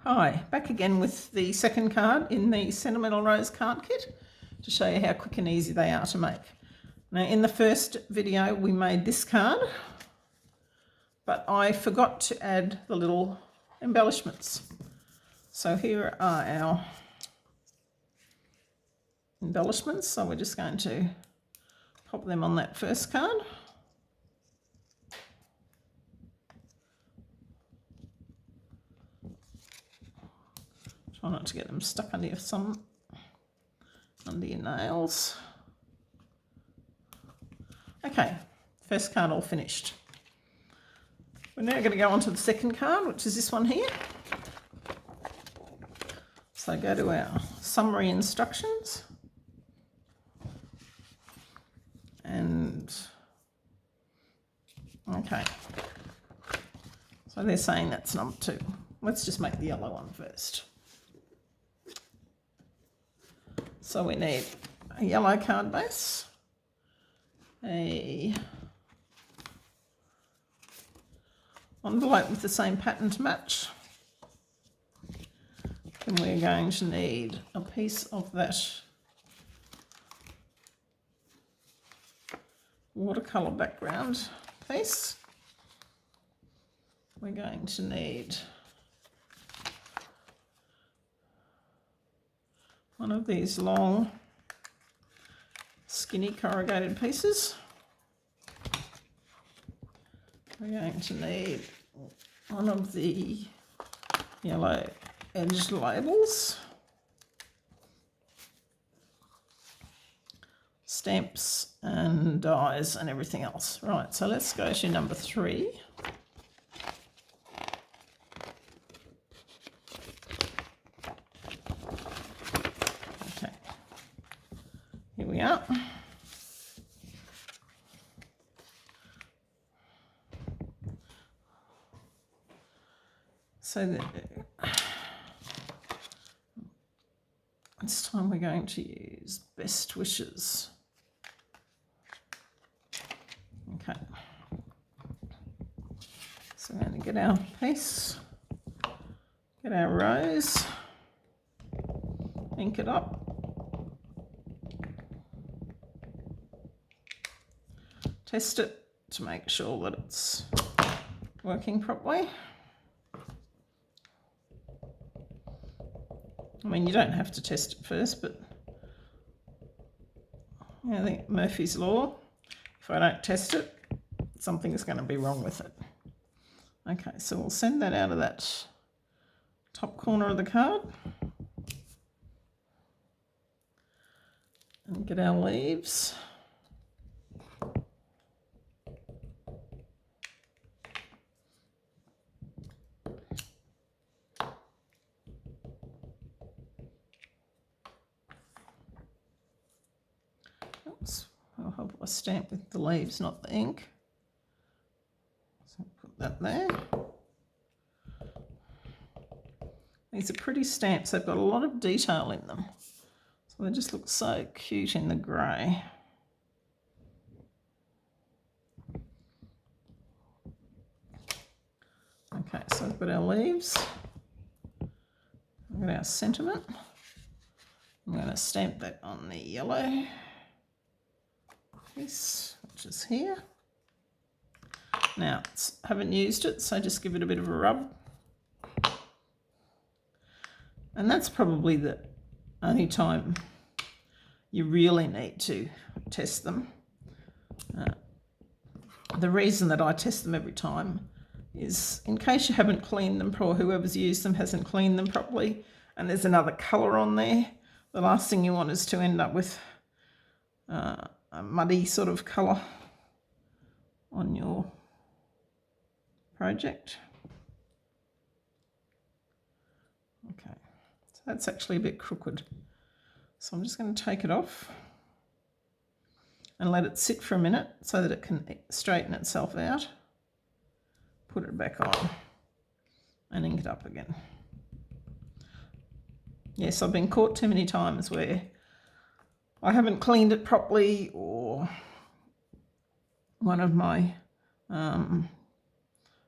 Hi, back again with the second card in the Sentimental Rose card kit to show you how quick and easy they are to make. Now in the first video we made this card, but I forgot to add the little embellishments. So here are our embellishments. So we're just going to pop them on that first card. Try not to get them stuck under your nails. Okay, first card all finished. We're now going to go on to the second card, which is this one here. So go to our summary instructions. And, okay. So they're saying that's number 2. Let's just make the yellow one first. So we need a yellow card base, a envelope with the same pattern to match, and we're going to need a piece of that watercolour background piece. We're going to need one of these long, skinny corrugated pieces. We're going to need one of the yellow edged labels, stamps and dies and everything else. Right, so let's go to number 3. Here we are. So this time we're going to use Best Wishes. Okay. So we're going to get our piece, get our rose, ink it up. Test it to make sure that it's working properly. I mean, you don't have to test it first, but I think Murphy's Law, if I don't test it, something's going to be wrong with it. Okay, so we'll send that out of that top corner of the card and get our leaves. Oops, I'll have a stamp with the leaves, not the ink. So put that there. These are pretty stamps. They've got a lot of detail in them. So they just look so cute in the grey. Okay, so we've got our leaves. We've got our sentiment. I'm going to stamp that on the yellow piece, which is here. Now, haven't used it, so just give it a bit of a rub. And that's probably the only time you really need to test them. The reason that I test them every time is in case you haven't cleaned them, or whoever's used them hasn't cleaned them properly, and there's another colour on there. The last thing you want is to end up with a muddy sort of colour on your project. Okay, so that's actually a bit crooked. So I'm just going to take it off and let it sit for a minute so that it can straighten itself out. Put it back on and ink it up again. Yes, I've been caught too many times where I haven't cleaned it properly, or one of my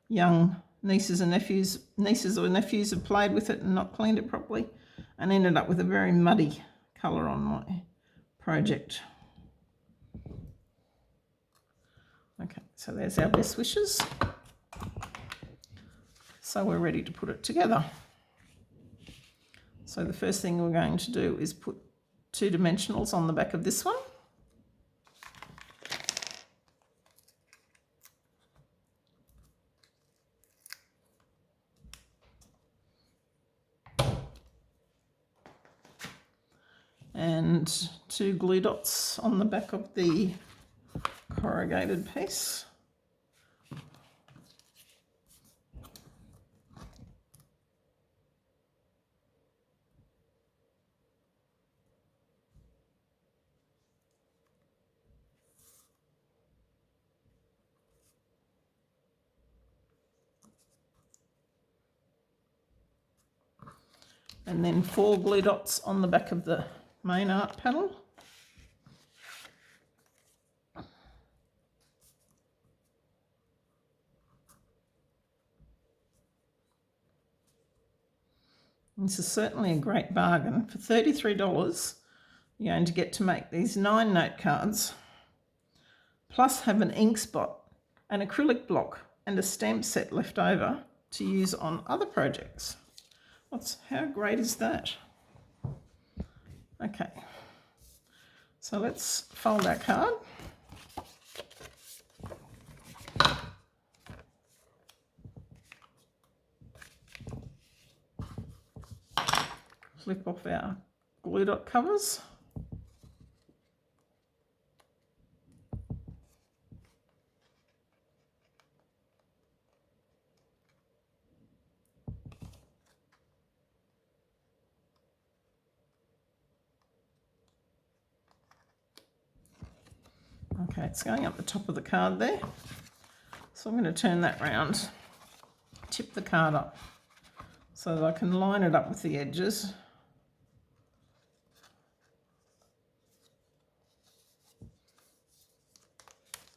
young nieces or nephews have played with it and not cleaned it properly and ended up with a very muddy colour on my project. Okay, so there's our best wishes. So we're ready to put it together. So the first thing we're going to do is put 2 dimensionals on the back of this one. And 2 glue dots on the back of the corrugated piece. And then 4 glue dots on the back of the main art panel. This is certainly a great bargain. For $33, you're going to get to make these 9 note cards, plus have an ink spot, an acrylic block, and a stamp set left over to use on other projects. How great is that? Okay, so let's fold our card. Flip off our glue dot covers. Okay, it's going up the top of the card there. So I'm going to turn that round, tip the card up so that I can line it up with the edges.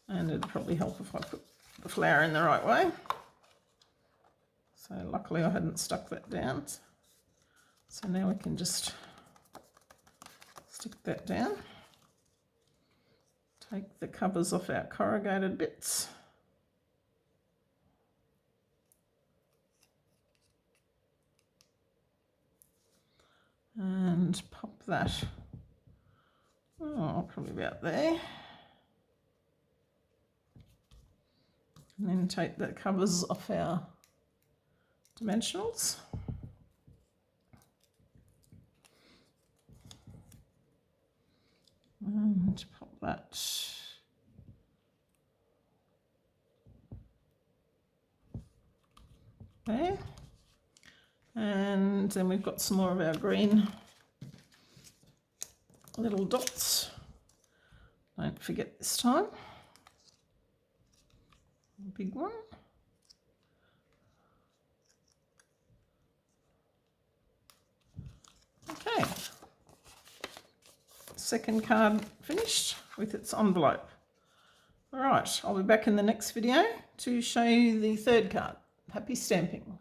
And it'd probably help if I put the flower in the right way. So luckily I hadn't stuck that down. So now we can just stick that down. Take the covers off our corrugated bits. And pop that, probably about there. And then take the covers off our dimensionals. And pop that there. And then we've got some more of our green little dots. Don't forget this time. A big one. Okay. Second card finished with its envelope. All right, I'll be back in the next video to show you the third card. Happy stamping.